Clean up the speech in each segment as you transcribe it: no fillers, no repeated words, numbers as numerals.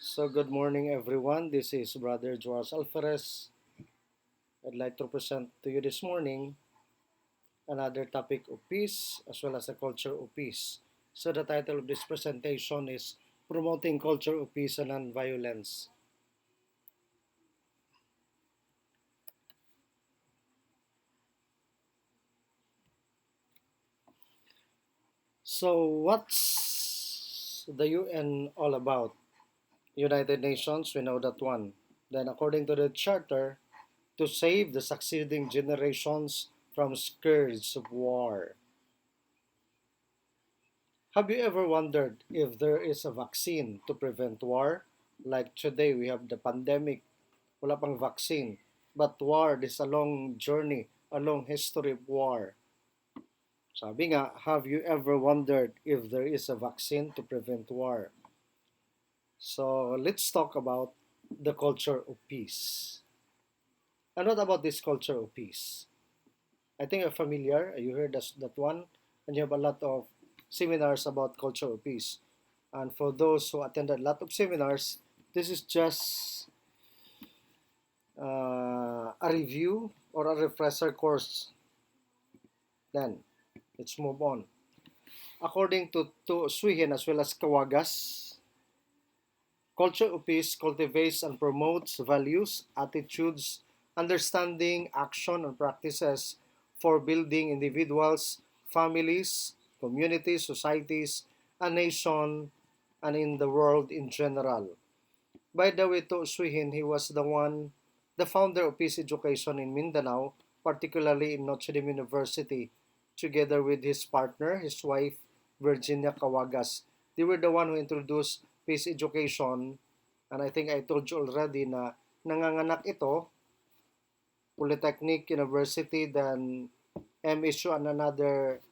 So good morning everyone. This is Brother Joas Alferez. I'd like to present to you this morning another topic of peace as well as the culture of peace. So the title of this presentation is Promoting Culture of Peace and Nonviolence. So what's the UN all about? United Nations, we know that one. Then according to the charter, to save the succeeding generations from scourge of war. Have you ever wondered if there is a vaccine to prevent war? Like today, we have the pandemic, wala pang vaccine. But war is a long journey, a long history of war. Sabi nga, have you ever wondered if there is a vaccine to prevent war? So let's talk about the culture of peace. And what about this culture of peace? I think you're familiar. You heard that one, and you have a lot of seminars about culture of peace. And for those who attended a lot of seminars, this is just a review or a refresher course. Then, let's move on. According to Suihin as well as Kawagas, culture of peace cultivates and promotes values, attitudes, understanding, action, and practices for building individuals, families, communities, societies, a nation, and in the world in general. By the way, to Suihin, he was the founder of peace education in Mindanao, particularly in Notre Dame University, together with his partner, his wife, Virginia Cawagas. They were the one who introduced peace education, and I think I told you already na nanganganak ito, Polytechnic University, then MSU and another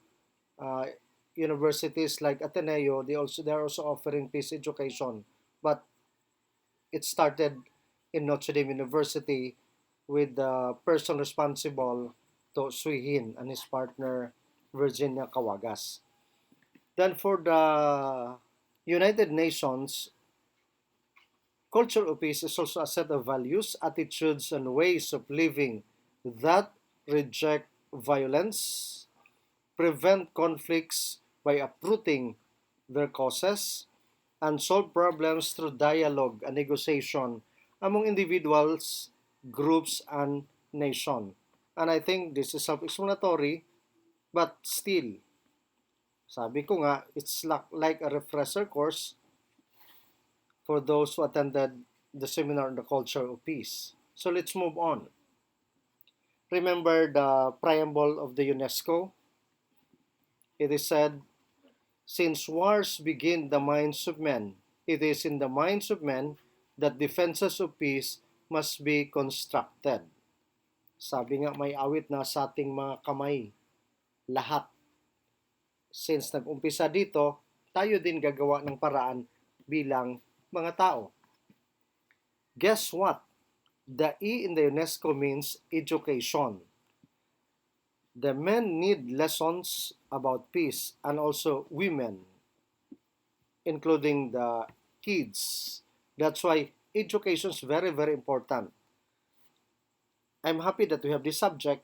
uh, universities like Ateneo, they're also offering peace education. But it started in Notre Dame University with the person responsible to Suihin and his partner Virginia Cawagas. Then for the United Nations, culture of peace is also a set of values, attitudes, and ways of living that reject violence, prevent conflicts by uprooting their causes, and solve problems through dialogue and negotiation among individuals, groups, and nation. And I think this is self-explanatory, but still, sabi ko nga, it's like a refresher course for those who attended the seminar on the culture of peace. So let's move on. Remember the preamble of the UNESCO? It is said, since wars begin the minds of men, it is in the minds of men that defenses of peace must be constructed. Sabi nga may awit na sa ating mga kamay, lahat. Since nag-umpisa dito, tayo din gagawa ng paraan bilang mga tao. Guess what? The E in the UNESCO means education. The men need lessons about peace and also women, including the kids. That's why education is very, very important. I'm happy that we have this subject,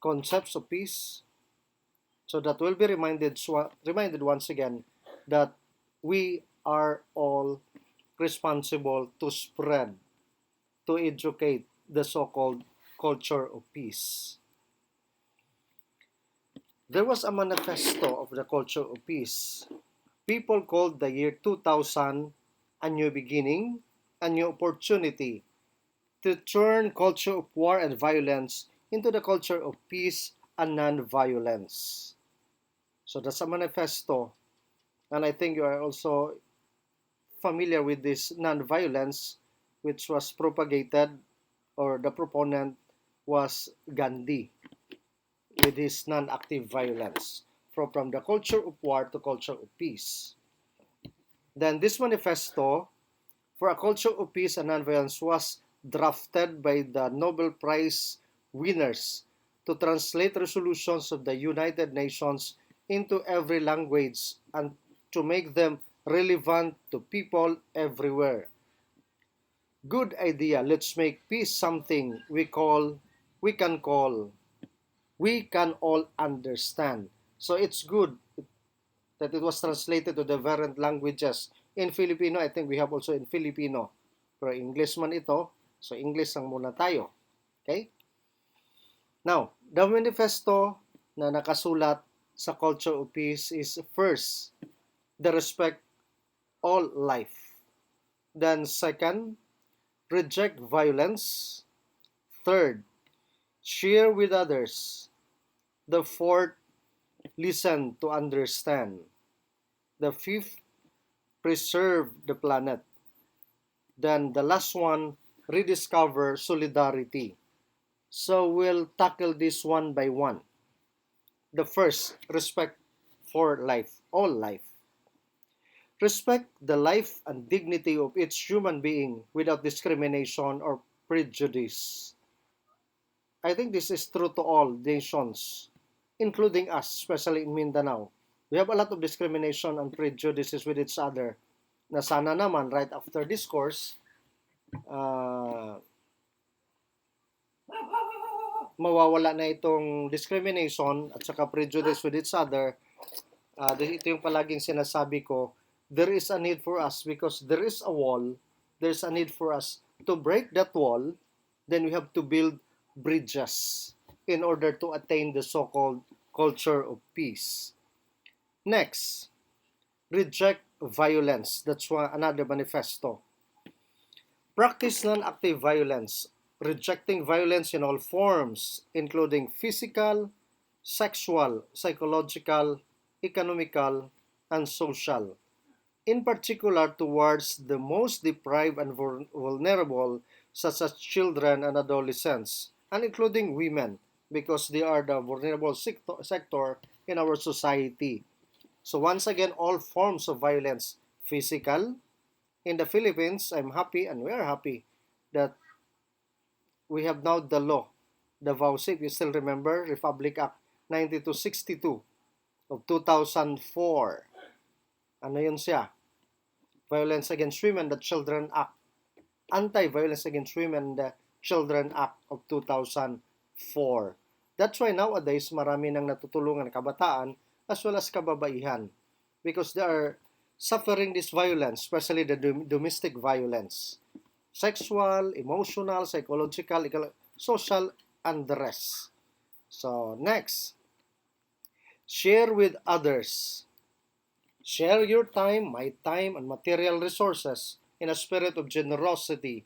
concepts of peace, so that we'll be reminded once again that we are all responsible to spread, to educate the so-called culture of peace. There was a manifesto of the culture of peace. People called the year 2000 a new beginning, a new opportunity to turn culture of war and violence into the culture of peace and non-violence. So that's a manifesto, and I think you are also familiar with this non-violence, which was propagated, or the proponent was Gandhi with his non-active violence, from the culture of war to culture of peace. Then this manifesto for a culture of peace and nonviolence was drafted by the Nobel Prize winners to translate resolutions of the United Nations into every language and to make them relevant to people everywhere. Good idea. Let's make peace something we can call we can all understand. So it's good that it was translated to the variant languages. In Filipino, I think we have also in Filipino. Pero English man ito, so English lang muna tayo. Okay? Now, the manifesto na nakasulat sa Culture of Peace is first, the respect all life. Then second, reject violence. Third, share with others. The fourth, listen to understand. The fifth, preserve the planet. Then the last one, rediscover solidarity. So we'll tackle this one by one. The first, respect for life, all life. Respect the life and dignity of each human being without discrimination or prejudice. I think this is true to all nations, including us, especially in Mindanao. We have a lot of discrimination and prejudices with each other na sana naman right after this course, mawawala na itong discrimination at saka prejudice with each other. Ito yung palaging sinasabi ko, there is a need for us because there is a wall, there's a need for us to break that wall, then we have to build bridges in order to attain the so-called culture of peace. Next, reject violence. That's another manifesto. Practice non-active violence, rejecting violence in all forms, including physical, sexual, psychological, economical, and social. In particular towards the most deprived and vulnerable, such as children and adolescents, and including women, because they are the vulnerable sector in our society. So once again, all forms of violence, physical. In the Philippines, I'm happy and we are happy that we have now the law, the VAUSIP, you still remember, Republic Act 9262 of 2004. Ano yun siya? Violence Against Women, the Children Act. Anti-Violence Against Women, the Children Act of 2004. That's why nowadays, marami nang natutulungan kabataan as well as kababaihan because they are suffering this violence, especially the domestic violence. Sexual, emotional, psychological, social, and the rest. So, next. Share with others. Share your time, my time, and material resources in a spirit of generosity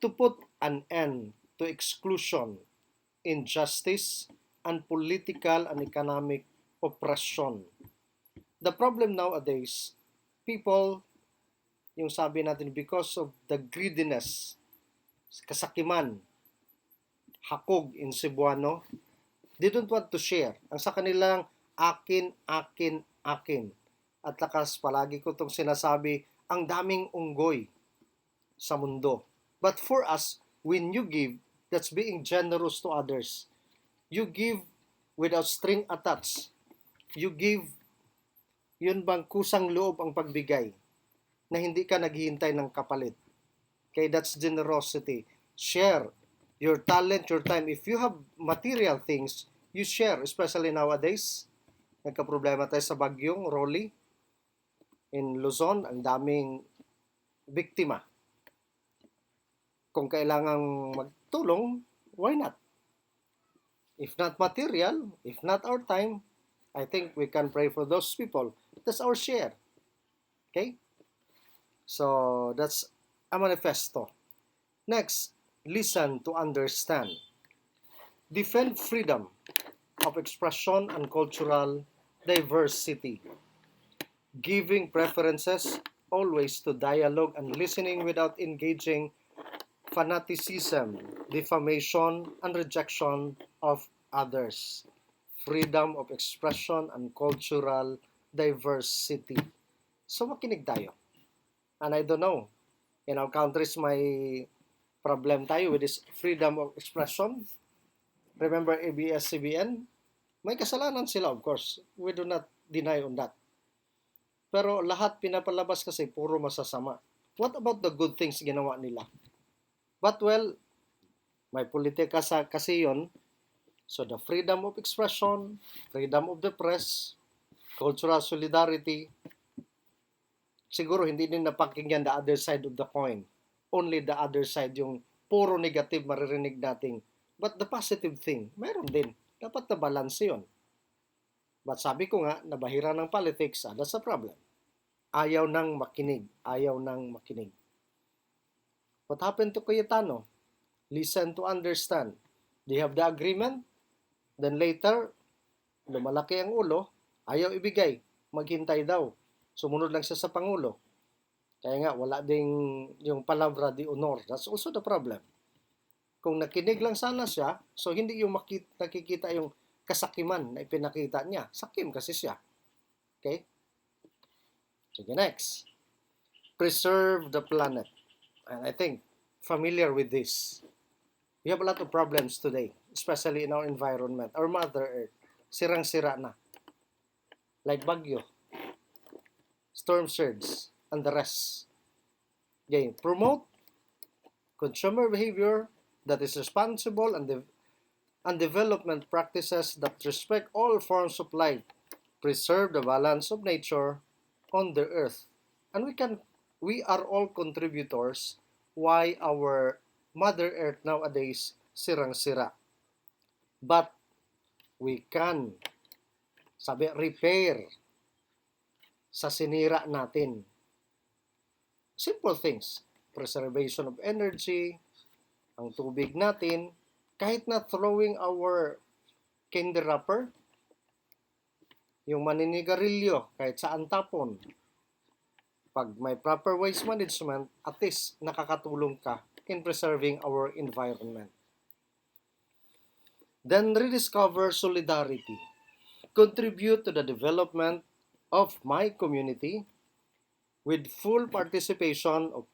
to put an end to exclusion, injustice, and political and economic oppression. The problem nowadays, people, yung sabi natin, because of the greediness, kasakiman, hakog in Cebuano, they don't want to share. Ang sa kanilang, akin, akin, akin. At lakas, palagi ko itong sinasabi, ang daming unggoy sa mundo. But for us, when you give, that's being generous to others. You give without string attached. You give, yun bang kusang loob ang pagbigay na hindi ka naghihintay ng kapalit. Okay, that's generosity. Share your talent, your time. If you have material things, you share, especially nowadays. Nagka-problema tayo sa bagyong Rolly in Luzon, ang daming biktima. Kung kailangang magtulong, why not? If not material, if not our time, I think we can pray for those people. That's our share. Okay? So, that's a manifesto. Next, listen to understand. Defend freedom of expression and cultural diversity. Giving preferences always to dialogue and listening without engaging fanaticism, defamation, and rejection of others. Freedom of expression and cultural diversity. So makinig tayo. And I don't know, in our countries may problem tayo with this freedom of expression. Remember ABS-CBN? May kasalanan sila, of course. We do not deny on that. Pero lahat pinapalabas kasi puro masasama. What about the good things ginawa nila? But well, may politika kasi yon. So the freedom of expression, freedom of the press, cultural solidarity, siguro hindi din napakinggan the other side of the coin. Only the other side, yung puro negative maririnig nating. But the positive thing, meron din. Dapat na balance yun. But sabi ko nga, nabahira ng politics, that's a problem. Ayaw nang makinig. Ayaw nang makinig. What happened to Cayetano? Listen to understand. They have the agreement. Then later, lumalaki ang ulo, ayaw ibigay. Maghintay daw. Sumunod lang siya sa Pangulo. Kaya nga, wala ding yung palabra de honor. That's also the problem. Kung nakinig lang sana siya, so hindi yung nakikita yung kasakiman na ipinakita niya. Sakim kasi siya. Okay? Sige, next. Preserve the planet. And I think, familiar with this. We have a lot of problems today, especially in our environment. Our Mother Earth, sirang-sira na. Like bagyo, storm surge, and the rest. Okay, promote consumer behavior that is responsible and development practices that respect all forms of life, preserve the balance of nature on the earth. And we are all contributors why our Mother Earth nowadays sirang-sira. But we can, repair sa sinira natin. Simple things. Preservation of energy, ang tubig natin, kahit na throwing our candy wrapper, yung maninigarilyo, kahit saan tapon. Pag may proper waste management, at least nakakatulong ka in preserving our environment. Then rediscover solidarity. Contribute to the development of my community with full participation of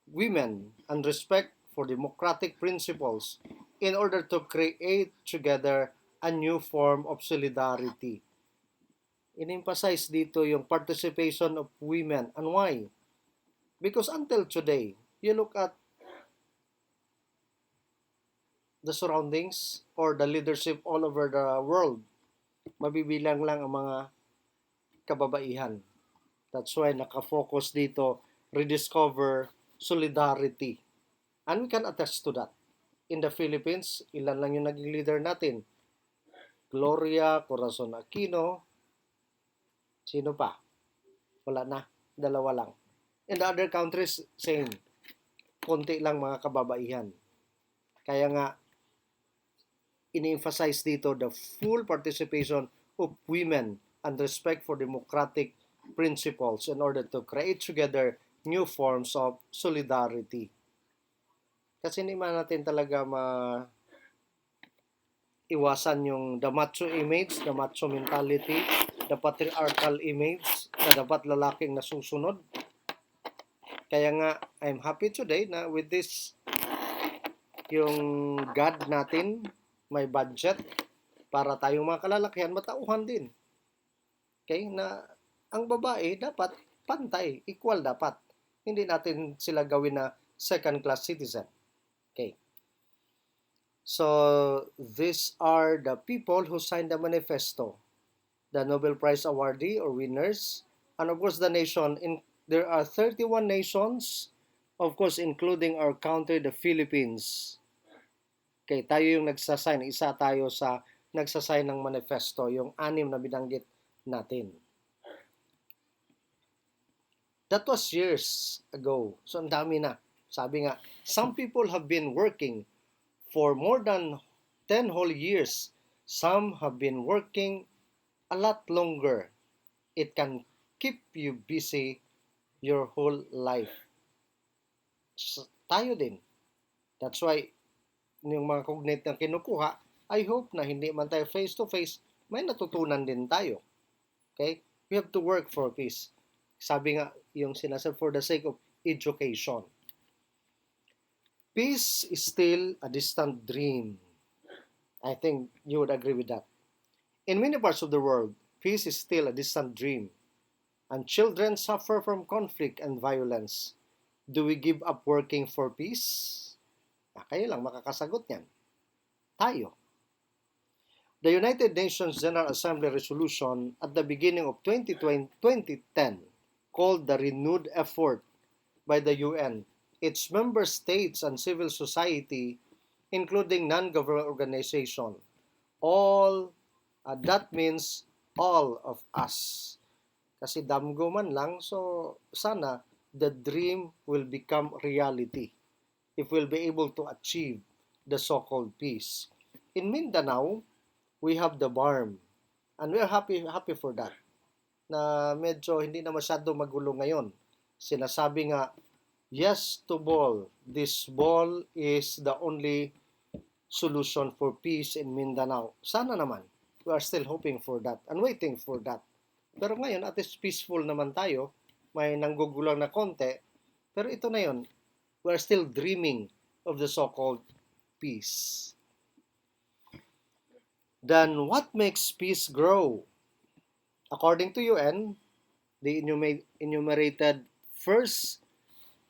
women and respect for democratic principles in order to create together a new form of solidarity. In-emphasize dito yung participation of women. And why? Because until today, you look at the surroundings or the leadership all over the world, mabibilang lang ang mga kababaihan. That's why nakafocus dito, rediscover solidarity. And we can attest to that. In the Philippines, ilan lang yung naging leader natin? Gloria Corazon Aquino. Sino pa? Wala na. Dalawa lang. In the other countries, same. Konti lang mga kababaihan. Kaya nga, ini-emphasize dito the full participation of women and respect for democratic principles in order to create together new forms of solidarity. Kasi hindi man natin talaga iwasan yung the macho image, the macho mentality, the patriarchal image na dapat lalaking nasusunod. Kaya nga, I'm happy today na with this, yung God natin, may budget para tayong mga kalalakihan, matauhan din. Okay? Na ang babae dapat pantay, equal dapat. Hindi natin sila gawin na second-class citizen. Okay. So, these are the people who signed the manifesto. The Nobel Prize awardee or winners. And of course, the nation. There are 31 nations, of course, including our country, the Philippines. Okay, tayo yung nagsasign. Isa tayo sa nagsasign ng manifesto, yung 6 na binanggit natin. That was years ago. So, ang dami na. Sabi nga, some people have been working for more than 10 whole years. Some have been working a lot longer. It can keep you busy your whole life. So, tayo din. That's why, yung mga cognate na kinukuha, I hope na hindi man tayo face-to-face, may natutunan din tayo. Okay? We have to work for peace. Sabi nga, yung sinasabi, for the sake of education. Peace is still a distant dream. I think you would agree with that. In many parts of the world, peace is still a distant dream. and children suffer from conflict and violence. Do we give up working for peace? Kayo lang makakasagot niyan. Tayo. The United Nations General Assembly resolution at the beginning of 2010 called the renewed effort by the UN, its member states and civil society, including non-government organizations, all, that means all of us. Kasi damgo man lang, so sana the dream will become reality if we'll be able to achieve the so-called peace. In Mindanao, we have the BARM, and we're happy for that. Na medyo hindi na masyado magulo ngayon. Sinasabi nga, yes to ball. This ball is the only solution for peace in Mindanao. Sana naman. We are still hoping for that and waiting for that. Pero ngayon, at least peaceful naman tayo. May nanggugulang na konti. Pero ito na yun. We are still dreaming of the so-called peace. Then what makes peace grow? According to UN, they enumerated first,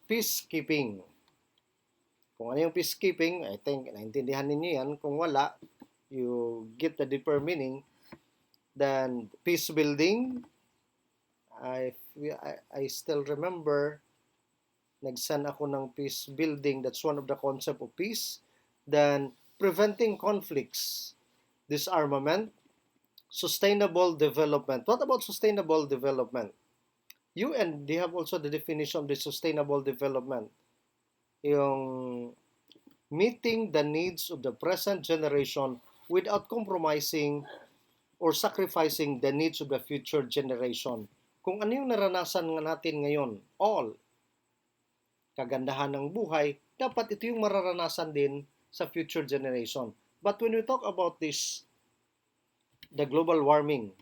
peacekeeping. Kung ano yung peacekeeping, I think naintindihan ninyo yan. Kung wala, you get the deeper meaning. Then peace building, I still remember, nag-send ako ng peace building. That's one of the concept of peace. Then preventing conflicts, disarmament, sustainable development. What about sustainable development? UN, they have also the definition of the sustainable development. Yung meeting the needs of the present generation without compromising or sacrificing the needs of the future generation. Kung ano yung naranasan natin ngayon, all, kagandahan ng buhay, dapat ito yung mararanasan din sa future generation. But when we talk about this, the global warming,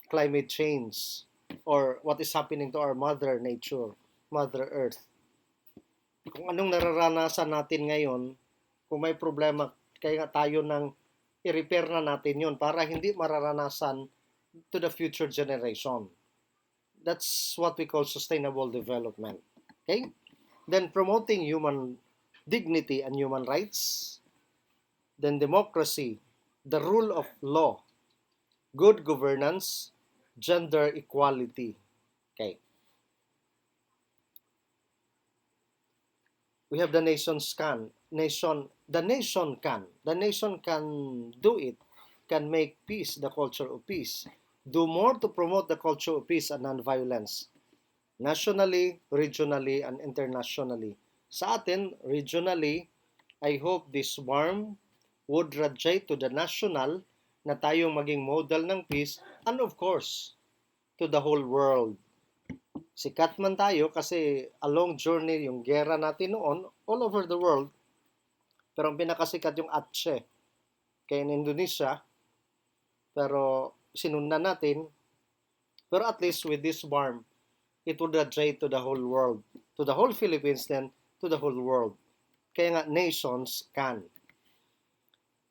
climate change, or what is happening to our mother nature, mother earth, kung anong nararanasan natin ngayon, kung may problema, kaya tayo nang i-repair na natin yun para hindi mararanasan to the future generation. That's what we call sustainable development. Okay? Then promoting human dignity and human rights. Then democracy, the rule of law, good governance, gender equality. Okay. We have the nation's can. The nation can do it, can make peace the culture of peace. Do more to promote the culture of peace and non-violence. Nationally, regionally, and internationally. Sa atin, regionally, I hope this warm would radiate to the national na tayong maging model ng peace and of course, to the whole world. Sikat man tayo kasi a long journey yung gera natin noon all over the world. Pero ang pinakasikat yung Aceh kaya in Indonesia. Pero sinundan natin. Pero at least with this warm, it would radiate to the whole world. To the whole Philippines then to the whole world. Kaya nga nations can.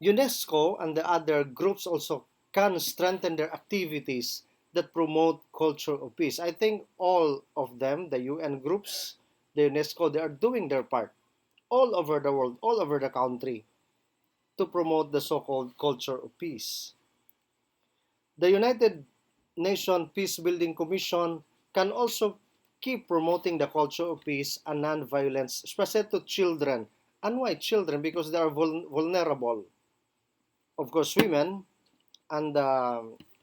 UNESCO and the other groups also can strengthen their activities that promote culture of peace. I think all of them, the UN groups, the UNESCO, they are doing their part all over the world, all over the country to promote the so-called culture of peace. The United Nations Peace Building Commission can also keep promoting the culture of peace and non-violence, especially to children. And why children? Because they are vulnerable. Of course, women and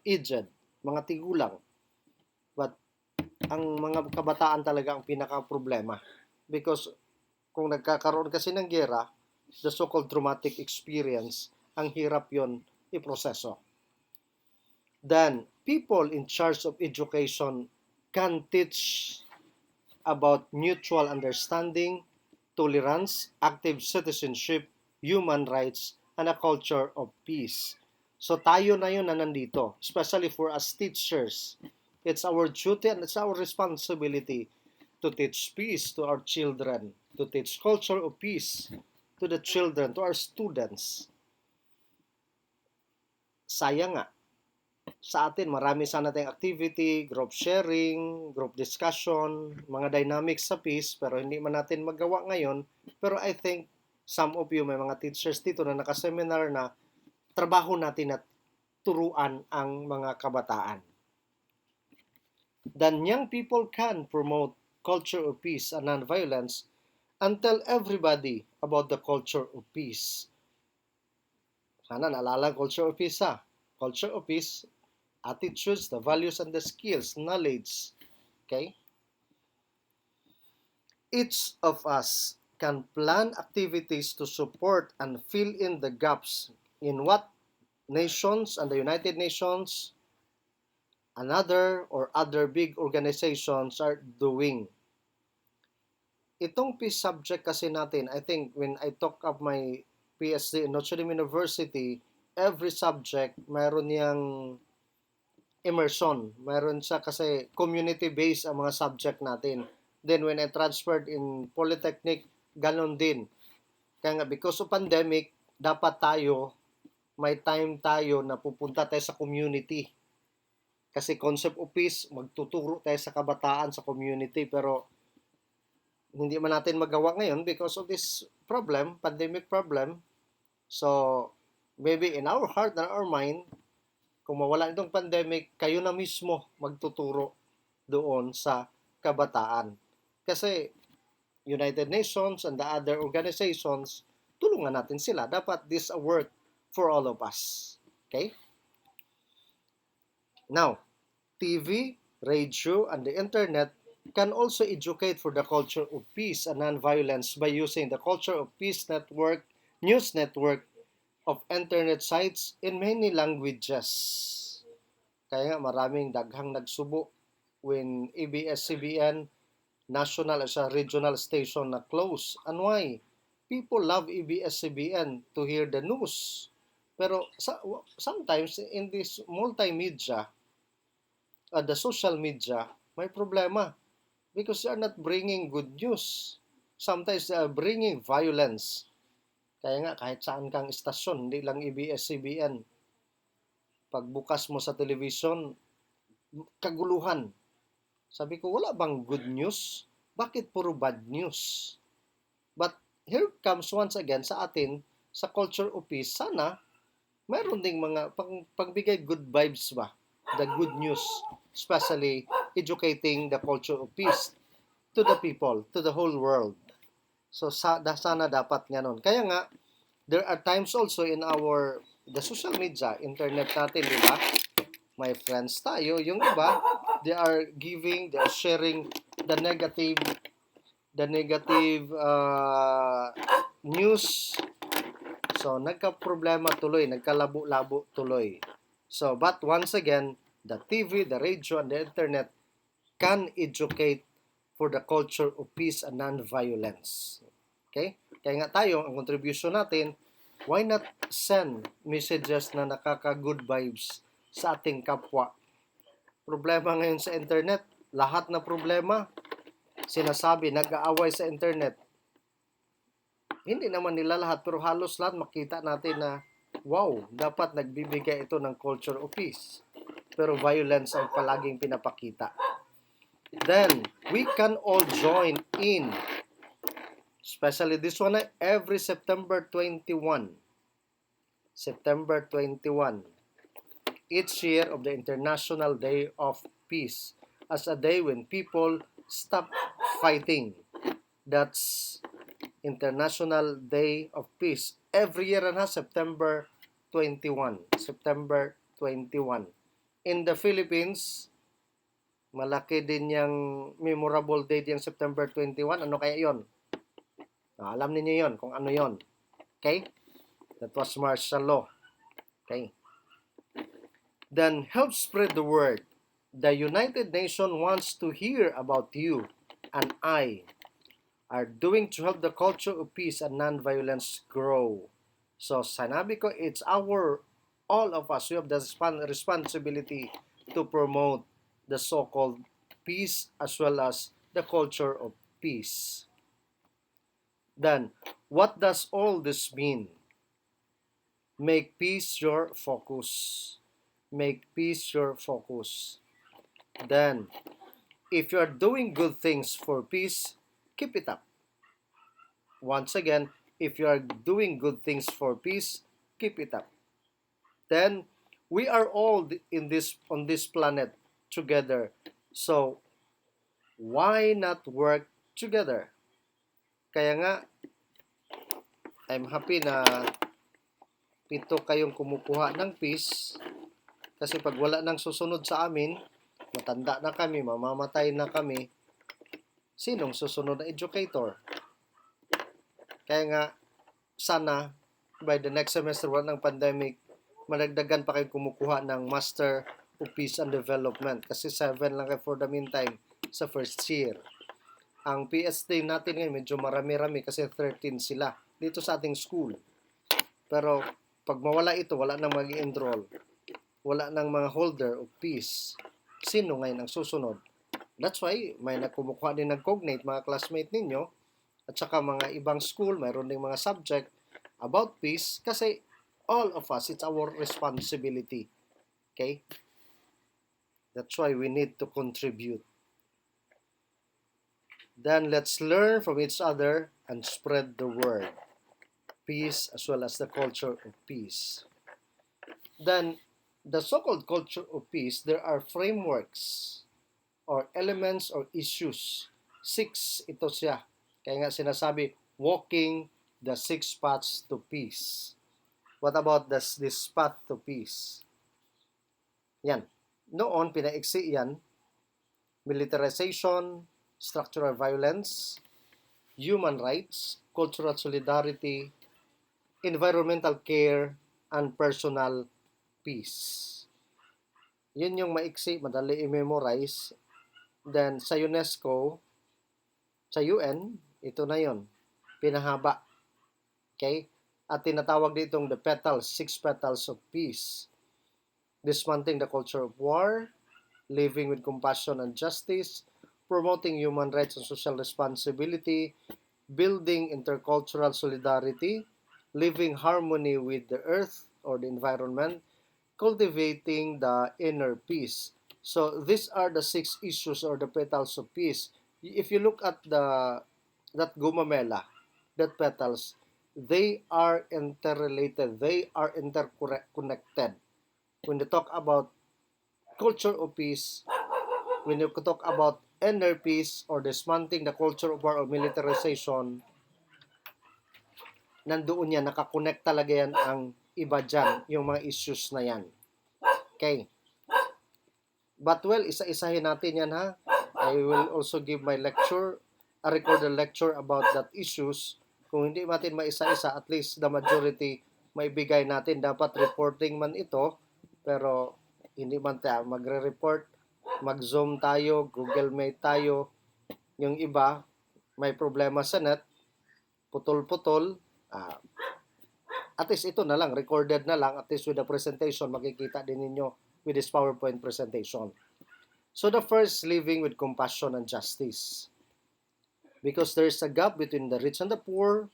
aged, mga tigulang. But ang mga kabataan talaga ang pinaka-problema. Because kung nagkakaroon kasi ng gera, the so-called traumatic experience, ang hirap yon iproseso. Then, people in charge of education can teach about mutual understanding, tolerance, active citizenship, human rights, and a culture of peace. So tayo na yun na nandito, especially for us teachers. It's our duty and it's our responsibility to teach peace to our children, to teach culture of peace to the children, to our students. Sayang nga, Sa atin, marami sana tayong activity, group sharing, group discussion, mga dynamics sa peace, pero hindi man natin magawa ngayon. Pero I think some of you, may mga teachers dito na nakaseminar na trabaho natin na turuan ang mga kabataan. Then young people can promote culture of peace and nonviolence and tell everybody about the culture of peace. Sana naalala culture of peace ha. Culture of peace, attitudes, the values and the skills, knowledge. Okay? Each of us can plan activities to support and fill in the gaps in what nations and the United Nations, another or other big organizations are doing. Itong peace subject kasi natin, I think when I talk of my PhD in Notre Dame University, every subject mayroon niyang immersion. Mayroon siya kasi community-based ang mga subject natin. Then when I transferred in Polytechnic, ganon din. Kaya nga, because of pandemic, dapat tayo, may time tayo na pupunta tayo sa community. Kasi concept of peace, magtuturo tayo sa kabataan, sa community. Pero hindi man natin magawa ngayon because of this problem, pandemic problem. So, maybe in our heart and our mind, kung mawala itong pandemic, kayo na mismo magtuturo doon sa kabataan. Kasi United Nations and the other organizations, tulungan natin sila. Dapat this a work for all of us. Okay? Now, TV, radio, and the internet can also educate for the culture of peace and nonviolence by using the Culture of Peace Network, news network of internet sites in many languages. Kaya nga maraming daghang nagsubo when ABS-CBN national as a regional station na close. And why? People love ABS-CBN to hear the news. Pero sometimes in this multimedia, the social media, may problema because they are not bringing good news. Sometimes they are bringing violence. Kaya nga, kahit saan kang istasyon, hindi lang ABS-CBN. Pagbukas mo sa television, kaguluhan. Sabi ko, wala bang good news? Bakit puro bad news? But here comes once again sa atin, sa culture of peace, sana mayroon ding mga pagbigay good vibes ba? The good news, especially educating the culture of peace to the people, to the whole world. So sana dapat ngayon. Kaya nga, there are times also in the social media, internet natin, di ba? My friends tayo, yung iba, they are sharing the negative news. So, nagka-problema tuloy, nagkalabo-labo tuloy. So, but once again, the TV, the radio, and the internet can educate for the culture of peace and non-violence. Okay? Kaya nga tayo, ang contribution natin, why not send messages na nakaka-good vibes sa ating kapwa? Problema ngayon sa internet, lahat na problema, sinasabi, nag-aaway sa internet. Hindi naman nila lahat, pero halos lahat makita natin na, wow, dapat nagbibigay ito ng culture of peace. Pero violence ang palaging pinapakita. Then, we can all join in, especially this one, every September 21. September 21. Each year of the International Day of Peace as a day when people stop fighting. That's International Day of Peace. Every year na September 21. September 21. In the Philippines, malaki din yung memorable date yung September 21. Ano kaya yon? Alam niyo yon kung ano yon. Okay? That was martial law. Okay? Then help spread the word. The United Nations wants to hear about you and I are doing to help the culture of peace and non-violence grow. So, sanabi ko, it's all of us, we have the responsibility to promote the so-called peace as well as the culture of peace. Then, what does all this mean? Make peace your focus. Make peace your focus. Then, if you are doing good things for peace, keep it up. Once again, if you are doing good things for peace, keep it up. Then, we are all in this on this planet together. So, why not work together? Kaya nga, I'm happy na pito kayong kumukuha ng peace kasi pag wala nang susunod sa amin, matanda na kami, mamamatay na kami, sinong susunod na educator? Kaya nga, sana by the next semester wala ng pandemic, madagdagan pa kayo kumukuha ng Master of Peace and Development kasi 7 lang kayo for the meantime sa first year. Ang PhD natin ngayon medyo marami-rami kasi 13 sila dito sa ating school. Pero pag mawala ito, wala nang mag-enroll. Wala nang mga holder of peace. Sino ngayon ang susunod? That's why may nakumukuha din ng cognate mga classmate ninyo at saka mga ibang school, mayroon ding mga subject about peace kasi all of us, it's our responsibility. Okay? That's why we need to contribute. Then let's learn from each other and spread the word. Peace as well as the culture of peace. Then, the so-called culture of peace, there are frameworks or elements or issues. 6 ito siya. Kaya nga sinasabi, walking the 6 paths to peace. What about this path to peace? Yan. Noon, pinaiksi yan. Militarization, structural violence, human rights, cultural solidarity, environmental care, and personal peace. Yun yung maiksi, madali i-memorize. Then, sa UNESCO, sa UN, ito na yun. Pinahaba. Okay? At tinatawag ditong the petals, 6 petals of peace. Dismantling the culture of war, living with compassion and justice, promoting human rights and social responsibility, building intercultural solidarity, living harmony with the earth or the environment, cultivating the inner peace. So these are the 6 issues or the petals of peace. If you look at that gumamela, that petals, they are interrelated, they are interconnected. When you talk about culture of peace, when you talk about inner peace or dismantling the culture of war or militarization, nandoon yan, nakakonect talaga yan ang iba dyan, yung mga issues na yan. Okay. But well, isa-isahin natin yan ha. I will also give my lecture, a recorded lecture about that issues. Kung hindi natin maisa-isa, at least the majority maibigay natin. Dapat reporting man ito, pero hindi man tayo magre-report, mag-Zoom tayo, Google Meet tayo. Yung iba, may problema sa net, putol-putol, at least ito na lang, recorded na lang, at least with the presentation, makikita din ninyo with this PowerPoint presentation. So the first, living with compassion and justice. Because there's a gap between the rich and the poor,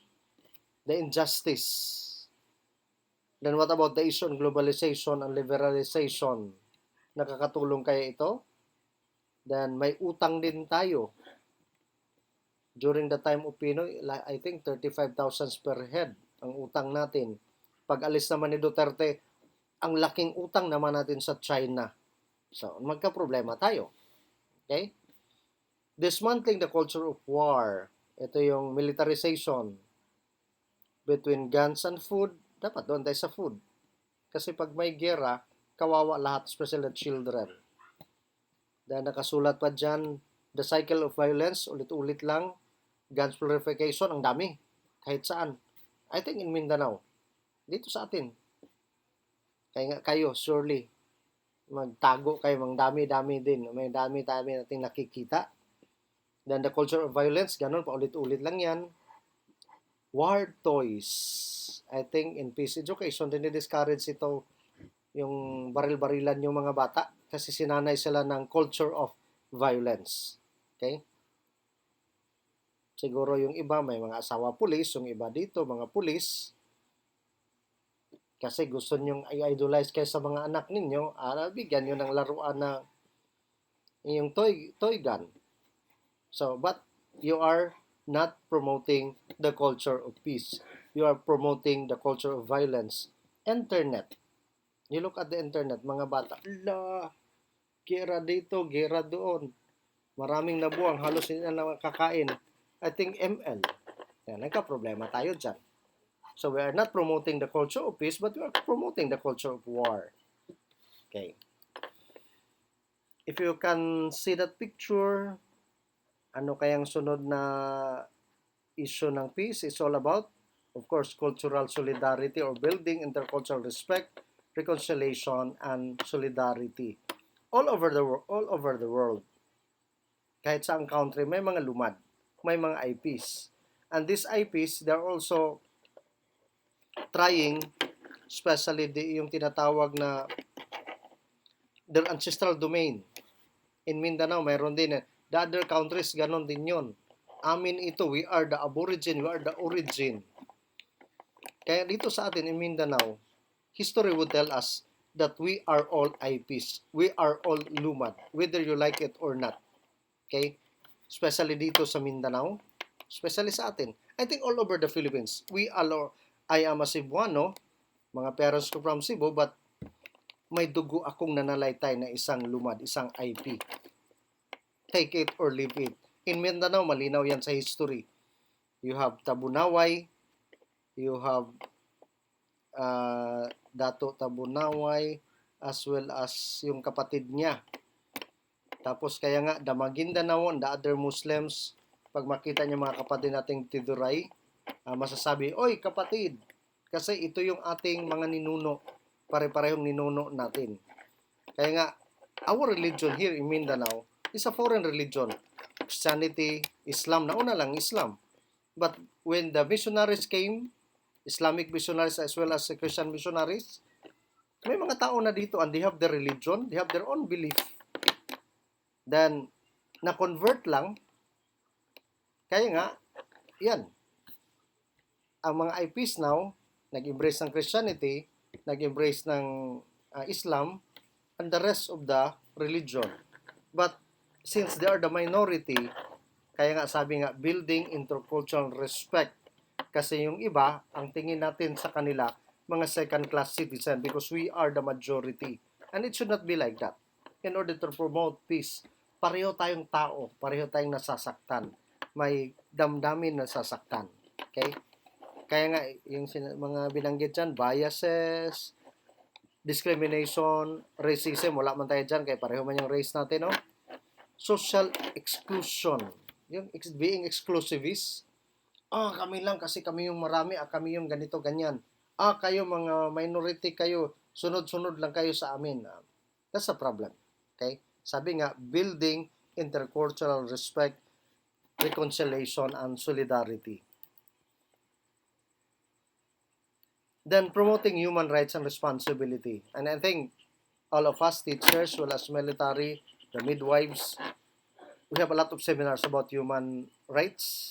the injustice. Then what about the issue on globalization and liberalization? Nakakatulong kaya ito? Then may utang din tayo. During the time of Pinoy, I think 35,000 per head ang utang natin. Pag alis naman ni Duterte, ang laking utang naman natin sa China. So, magka-problema tayo. Okay? Dismantling the culture of war. Ito yung militarization. Between guns and food, dapat doon tayo sa food. Kasi pag may gera, kawawa lahat, especially the children. Dahil nakasulat pa dyan, the cycle of violence, ulit-ulit lang, guns purification, ang dami. Kahit saan. I think in Mindanao. Dito sa atin. Kaya nga kayo, surely, magtago kayo, mang dami-dami din. May dami-dami nating nakikita. Then the culture of violence, ganun, paulit-ulit lang yan. War toys. I think in peace education, dinidiscourage ito yung baril-barilan yung mga bata kasi sinanay sila ng culture of violence. Okay? Siguro yung iba may mga asawa pulis, yung iba dito mga pulis. Kasi gusto nyong i-idolize kayo sa mga anak ninyo, bigyan nyo ng laruan na yung toy gun. So, but you are not promoting the culture of peace. You are promoting the culture of violence. Internet. You look at the internet, mga bata, ala, gera dito, gera doon. Maraming nabuang, halos hindi na nakakain. I think ML. Yan, nagka-problema tayo dyan. So we are not promoting the culture of peace, but we are promoting the culture of war. Okay. If you can see that picture, ano kayang sunod na issue ng peace? It's all about, of course, cultural solidarity or building intercultural respect, reconciliation, and solidarity. All over the world. Kahit saang country, may mga lumad, may mga IPs. And these IPs, they're also trying, especially yung tinatawag na their ancestral domain. In Mindanao, mayroon din. The other countries, ganon din yun. Amin ito, we are the aborigine, we are the origin. Kaya dito sa atin in Mindanao, history would tell us that we are all IPs. We are all lumad, whether you like it or not. Okay? Especially dito sa Mindanao, especially sa atin. I think all over the Philippines, I am a Cebuano, mga parents ko from Cebu, but may dugo akong nanalaitay na isang lumad, isang IP. Take it or leave it. In Mindanao, malinaw yan sa history. You have Tabunaway, you have Dato Tabunaway, as well as yung kapatid niya. Tapos kaya nga, the Maguindanao and the other Muslims, pag makita niyo mga kapatid nating Tiduray, masasabi, oy kapatid, kasi ito yung ating mga ninuno, pare-parehong ninuno natin. Kaya nga, our religion here in Mindanao is a foreign religion. Christianity, Islam, nauna lang Islam. But when the missionaries came, Islamic missionaries as well as Christian missionaries, may mga tao na dito and they have their religion, they have their own belief. Then, na-convert lang, kaya nga, yan, ang mga IPs now, nag-embrace ng Christianity, nag-embrace ng Islam, and the rest of the religion. But, since they are the minority, kaya nga sabi nga, building intercultural respect. Kasi yung iba, ang tingin natin sa kanila, mga second-class citizen because we are the majority. And it should not be like that. In order to promote peace, pareho tayong tao, pareho tayong nasasaktan. May damdamin na nasasaktan. Okay? Kaya nga, yung mga binanggit dyan, biases, discrimination, racism, wala man tayo dyan, kaya pareho man yung race natin, no? Social exclusion, yung being exclusivist, kami lang kasi kami yung marami, kami yung ganito, ganyan. Kayo mga minority kayo, sunod-sunod lang kayo sa amin. That's a problem. Okay? Sabi nga, building intercultural respect, reconciliation, and solidarity. Then promoting human rights and responsibility. And I think all of us, teachers, as well as military, the midwives, we have a lot of seminars about human rights.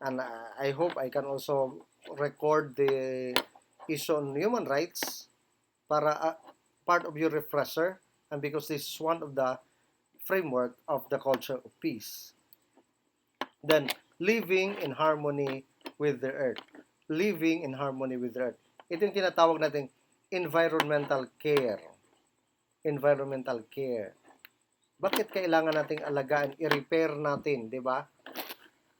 And I hope I can also record the issue on human rights para part of your refresher, and because this is one of the framework of the culture of peace. Then, living in harmony with the earth. Living in harmony with the earth. Ito yung tinatawag natin environmental care. Environmental care. Bakit kailangan nating alagaan, i-repair natin, di ba?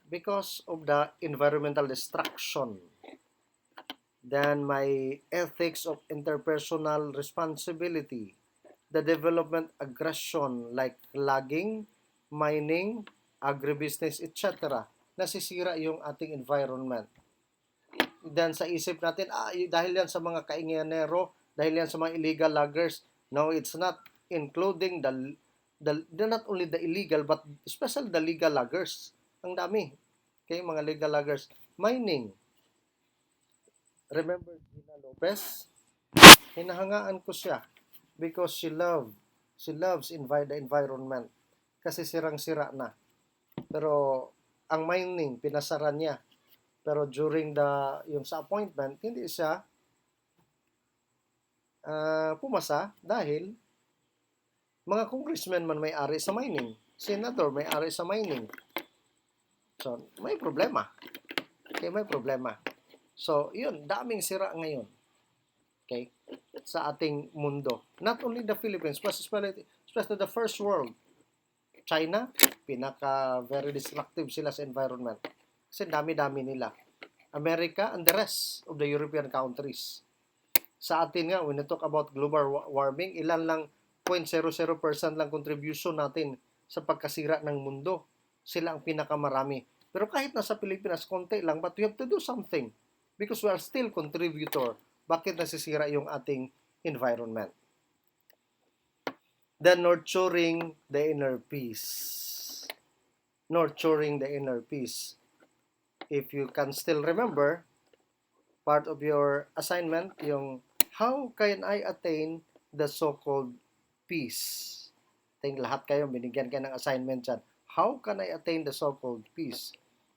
Because of the environmental destruction. Then my ethics of interpersonal responsibility. The development aggression like logging, mining, agribusiness, etc. Nasisira yung ating environment. Then sa isip natin, dahil yan sa mga kainganero, dahil yan sa mga illegal loggers. No, it's not, including not only the illegal, but especially the legal loggers. Ang dami. Okay, mga legal loggers. Mining. Remember Gina Lopez? Hinahangaan ko siya because she loves the environment. Kasi sirang-sira na. Pero ang mining, pinasaran niya. Pero during yung sa appointment, hindi siya pumasa dahil mga congressman man may-ari sa mining, senador may-ari sa mining. So, may problema. Okay, may problema. So, yun, daming sira ngayon. Okay? Sa ating mundo. Not only the Philippines, but especially the first world. China, very destructive sila sa environment. Kasi dami-dami nila. America and the rest of the European countries. Sa atin nga, when we talk about global warming, ilan lang 0.00% lang contribution natin sa pagkasira ng mundo. Sila ang pinakamarami. Pero kahit nasa Pilipinas, konti lang, but we have to do something because we are still contributor. Bakit nasisira yung ating environment? Then nurturing the inner peace. Nurturing the inner peace. If you can still remember, part of your assignment, yung how can I attain the so-called peace? I think lahat kayo, binigyan kayo ng assignment dyan. How can I attain the so-called peace?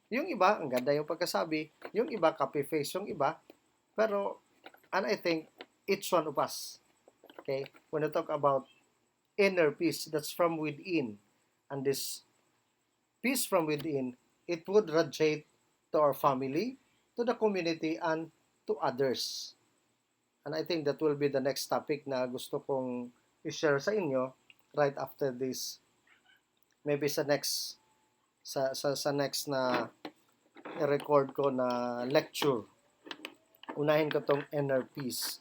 Yung iba, ang ganda yung pagkasabi. Yung iba, copy-paste yung iba. Pero, and I think, each one of us, okay, when I talk about inner peace, that's from within. And this peace from within, it would radiate to our family, to the community, and to others. And I think that will be the next topic na gusto kong i-share sa inyo right after this. Maybe sa next next na i-record ko na lecture. Unahin ko tong inner peace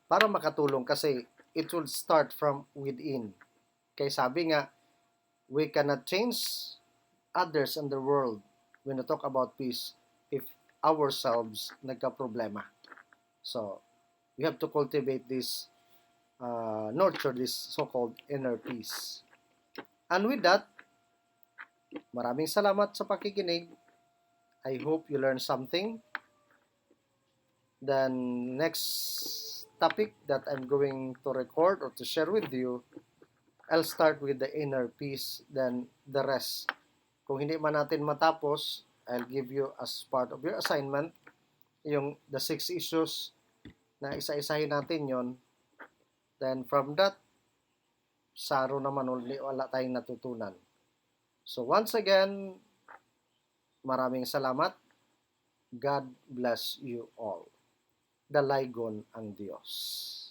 para makatulong kasi it will start from within. Kaya sabi nga, we cannot change others in the world when we talk about peace if ourselves nagka-problema. So, we have to cultivate this, nurture this so-called inner peace. And with that, maraming salamat sa pakikinig. I hope you learned something. Then, next topic that I'm going to record or to share with you, I'll start with the inner peace, then the rest. Kung hindi man natin matapos, I'll give you as part of your assignment yung the 6 issues na isa-isahin natin yon. Then from that, saro naman ulit, wala tayong natutunan. So once again, maraming salamat. God bless you all. Dalaygon ang Diyos.